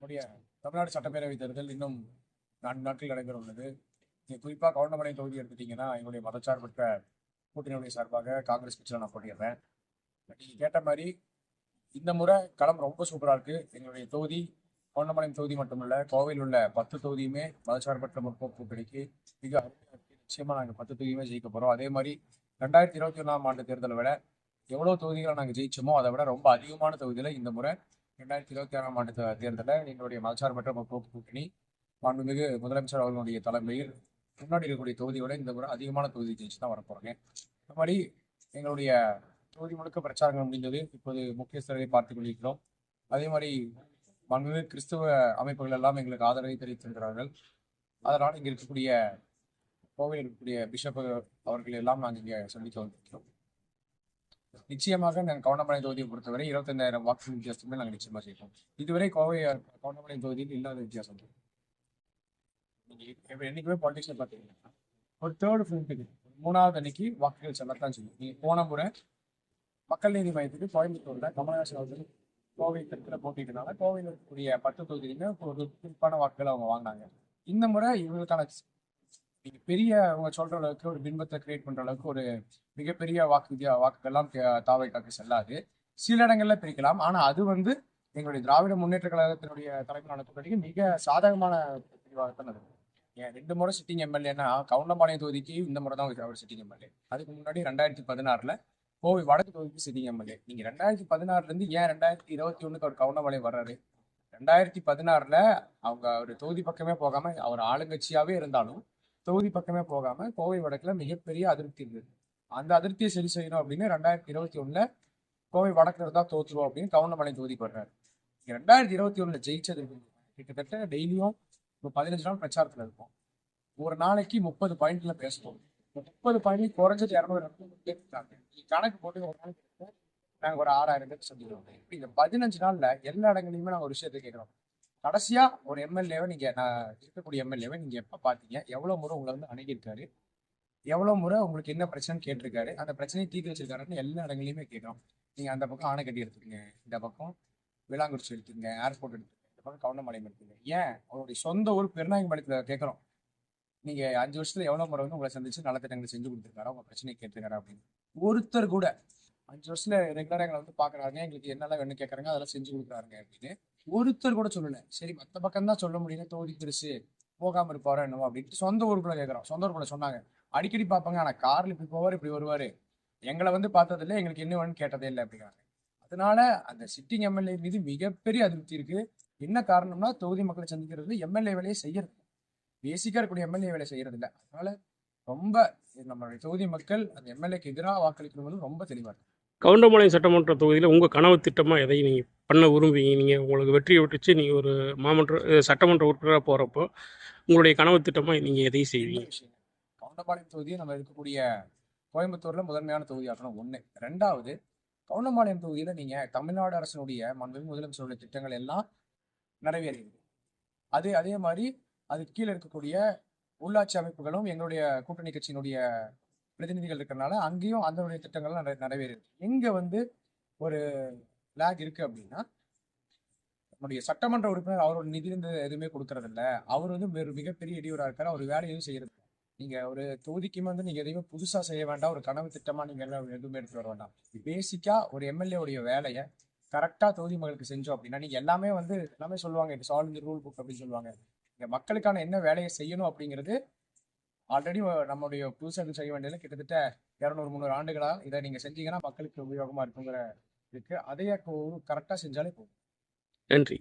நம்முடைய தமிழ்நாடு சட்டப்பேரவை தேர்தல் இன்னும் 4 நாட்கள் நடைபெற உள்ளது. நீங்க குறிப்பா கவுண்டமலை தொகுதி எடுத்துட்டீங்கன்னா, எங்களுடைய மதச்சார்பற்ற கூட்டணியுடைய சார்பாக காங்கிரஸ் கட்சியில நான் போட்டியிடுறேன். நீங்க கேட்ட மாதிரி இந்த முறை களம் ரொம்ப சூப்பரா இருக்கு. எங்களுடைய தொகுதி கவுண்டமலையம் தொகுதி மட்டுமல்ல, கோவையில் உள்ள 10 தொகுதியுமே மதச்சார்பற்ற முற்போக்கு கூட்டணிக்கு மிக அருமையா இருக்கு. நிச்சயமா நாங்கள் 10 தொகுதியுமே ஜெயிக்க போறோம். அதே மாதிரி 2021ஆம் ஆண்டு தேர்தலை விட எவ்வளவு தொகுதிகளை நாங்கள் ஜெயிச்சோமோ அதை விட ரொம்ப அதிகமான தொகுதியில இந்த முறை 2026ஆம் ஆண்டு தேர்தலில் எங்களுடைய மதச்சார்பற்ற முற்போக்கு கூட்டணி மாண்புமிகு முதலமைச்சர் அவர்களுடைய தலைமையில் முன்னாடி இருக்கக்கூடிய தொகுதியோட இந்த முறை அதிகமான தொகுதி ஜெயிச்சு தான் வரப்போறேங்க. இந்த மாதிரி எங்களுடைய தொகுதி முழுக்க பிரச்சாரங்கள் முடிந்தது. இப்போது முக்கியஸ்தரை பார்த்துக் கொண்டிருக்கிறோம். அதே மாதிரி மாண்புமிகு கிறிஸ்துவ அமைப்புகள் எல்லாம் எங்களுக்கு ஆதரவை தெரிவித்திருக்கிறார்கள். அதனால் இங்க இருக்கக்கூடிய கோவையில் இருக்கக்கூடிய பிஷப் அவர்கள் எல்லாம் நாங்கள் இங்கே சந்திக்க வந்திருக்கிறோம். நிச்சயமாக நாங்கள் கவுண்டமலை தொகுதியை பொறுத்தவரை 25,000 வாக்கு வித்தியாசமே நாங்கள் நிச்சயமா செய்வோம். இதுவரை கோவை கவுண்டமலை தொகுதியில் இல்லாத வித்தியாசம். நீங்க என்னைக்குமே பாலிடிக்ஸ்ல பாத்தீங்கன்னா ஒரு தேர்ட் ஃபிலிம்க்கு 3வது அன்னைக்கு வாக்குகள் செல்லத்தான் செய்யும். நீங்க போன முறை மக்கள் நீதி மையத்துக்கு கோயம்புத்தூர்ல கமலஹாசன் அவர்கள் கோவை தெற்குல போட்டிட்டனால கோவையில் இருக்கக்கூடிய 10 தொகுதியிலுமே ஒரு குறிப்பான வாக்குகள் அவங்க வாங்கினாங்க. இந்த முறை இவங்களுக்கான நீங்க பெரிய அவங்க சொல்ற அளவுக்கு ஒரு பின்பத்தை கிரியேட் பண்ற அளவுக்கு ஒரு மிகப்பெரிய வாக்குகள்லாம் தாவைக்காக்கு செல்லாது. சில இடங்கள்ல பிரிக்கலாம். ஆனா அது எங்களுடைய திராவிட முன்னேற்ற கழகத்தினுடைய தலைமையிலான கூட்டணிக்கு மிக சாதகமான பிரிவாகத்தான் இருக்கும். ஏன் 2 முறை சிட்டிங் எம்எல்ஏன்னா கவுண்டம்பாளையம் தொகுதிக்கு இந்த முறை தான் அவர் சிட்டிங் எம்எல்ஏ. அதுக்கு முன்னாடி 2016ல கோவை வடக்கு தொகுதிக்கு சிட்டிங் எம்எல்ஏ. நீங்க 2016ல இருந்து ஏன் 2021க்கு அவர் கவுண்டம்பாளையம் வர்றாரு? 2016ல அவங்க ஒரு தொகுதி பக்கமே போகாம அவர் ஆளுங்கட்சியாவே இருந்தாலும் தொகுதி பக்கமே போகாம கோவை வடக்குல மிகப்பெரிய அதிருப்தி இருந்தது. அந்த அதிருப்தியை சரி செய்யணும் அப்படின்னு 2021ல கோவை வடக்குல இருந்தா தோத்துருவோம் அப்படின்னு கவுண்டமலை தொகுதிக்கு வர்றாரு. 2021ல ஜெயிச்சது கிட்டத்தட்ட டெய்லியும் 15 நாள் பிரச்சாரத்துல இருக்கும். ஒரு நாளைக்கு 30 பாயிண்ட்ல பேசுவோம். 30 பாயிண்ட் குறைஞ்சது 200 பேருக்காங்க. கணக்கு போட்டு ஒரு நாளைக்கு நாங்க ஒரு 6,000 பேர் சந்திக்கிறோம். இப்படி இந்த 15 நாள்ல எல்லா இடங்களையுமே நாங்க ஒரு விஷயத்தை கேட்கிறோம். கடைசியா ஒரு எம்எல்ஏவை நீங்க இருக்கக்கூடிய எம்எல்ஏவை நீங்க எப்ப பாத்தீங்க? எவ்வளவு முறை உங்களை அணுகியிருக்காரு? எவ்வளவு முறை உங்களுக்கு என்ன பிரச்சனை கேட்டிருக்காரு? அந்த பிரச்சனையை தீர்த்து வச்சிருக்காருன்னு எல்லா இடங்களையுமே கேட்கிறோம். நீங்க அந்த பக்கம் ஆனைக்கட்டி எடுத்துக்கங்க, இந்த பக்கம் விளாங்குறிச்சி எடுத்துக்கங்க, ஏர்போர்ட் எடுத்துக்கங்க, இந்த பக்கம் கவுண்டமலையம் எடுத்துக்கங்க. ஏன் அவருடைய சொந்த ஊர் பெருநாயகம்பாளையத்துல கேட்கிறோம். நீங்க 5 வருஷத்துல எவ்வளவு முறை உங்களை சந்திச்சு நலத்திட்டங்களை செஞ்சு கொடுத்துருக்காரா? உங்க பிரச்சனையை கேட்டிருக்காரா அப்படின்னு ஒருத்தர் கூட 5 வருஷத்துல ரெகுலரா எங்களை பாக்குறாங்க, எங்களுக்கு என்னெல்லாம் வேணும் கேட்கறாங்க, அதெல்லாம் செஞ்சு கொடுக்குறாங்க அப்படின்னு ஒருத்தர் கூட சொல்லல. சரி மத்த பக்கம் தான் சொல்ல முடியல, தொகுதி பெருசு போகாம இருப்பாரோ என்னவோ அப்படின்ட்டு சொந்த ஊருக்குள்ள கேட்கறோம். சொந்த ஊருக்குள்ள சொன்னாங்க அடிக்கடி பார்ப்பாங்க, ஆனா கார்ல இப்படி போவாரு இப்படி வருவாரு, எங்களை பார்த்தது இல்லை, எங்களுக்கு என்ன வேணும்னு கேட்டதே இல்லை அப்படிங்கிறாங்க. அதனால அந்த சிட்டிங் எம்எல்ஏ மீது மிகப்பெரிய அதிருப்தி இருக்கு. என்ன காரணம்னா தொகுதி மக்களை சந்திக்கிறது எம்எல்ஏ வேலையை செய்யறது, பேசிக்கா இருக்கக்கூடிய எம்எல்ஏ வேலை செய்யறது இல்லை. அதனால ரொம்ப நம்மளுடைய தொகுதி மக்கள் அந்த எம்எல்ஏக்கு எதிராக வாக்களிக்கணும் ரொம்ப தெளிவா இருக்கு. கவுண்டமலை சட்டமன்ற தொகுதியில் உங்கள் கனவு திட்டமாக எதை நீங்கள் பண்ண விரும்புவீங்க? நீங்கள் உங்களுக்கு வெற்றியை விட்டுச்சு நீங்கள் ஒரு சட்டமன்ற உறுப்பினராக போகிறப்போ உங்களுடைய கனவு திட்டமாக நீங்கள் எதை செய்வீங்க? கவுண்டம்பாளையம் தொகுதியை நம்ம இருக்கக்கூடிய கோயம்புத்தூர்ல முதன்மையான தொகுதி ஆக்கணும். 1. 2வது கவுண்டம்பாளையம் தொகுதியில நீங்க தமிழ்நாடு அரசினுடைய மாண்புமிகு முதலமைச்சருடைய திட்டங்கள் எல்லாம் நிறைவேறியது. அதே மாதிரி அதுக்கு கீழே இருக்கக்கூடிய உள்ளாட்சி அமைப்புகளும் எங்களுடைய கூட்டணி கட்சியினுடைய பிரதிநிதிகள் இருக்கிறனால அங்கேயும் அதனுடைய திட்டங்கள்லாம் நிறைவேறியது. எங்க ஒரு லேக் இருக்கு அப்படின்னா, நம்முடைய சட்டமன்ற உறுப்பினர் அவரோட நிதியிலிருந்து எதுவுமே கொடுக்கறது இல்லை. அவர் மிகப்பெரிய இடையூறா இருக்காரு. அவர் வேலை எதுவும் செய்யறது. நீங்க ஒரு தொகுதிக்குமே நீங்க எதையுமே புதுசா செய்ய வேண்டாம். ஒரு கனவு திட்டமா நீங்க எல்லாம் எதுவுமே எடுத்து வர வேண்டாம். பேசிக்கா ஒரு எம்எல்ஏ உடைய வேலையை கரெக்டா தொகுதி மக்களுக்கு செஞ்சோம் அப்படின்னா, நீங்க எல்லாமே எல்லாமே சொல்லுவாங்க it's all in the rule book அப்படின்னு சொல்லுவாங்க. இங்க மக்களுக்கான என்ன வேலையை செய்யணும் அப்படிங்கிறது ஆல்ரெடி நம்மளுடைய புதுசாக செய்ய வேண்டியது கிட்டத்தட்ட 200-300 ஆண்டுகளா இதை நீங்க செஞ்சீங்கன்னா மக்களுக்கு உபயோகமா இருக்குங்கிற இருக்கு. அதையே கரெக்டா செஞ்சாலே போதும். நன்றி.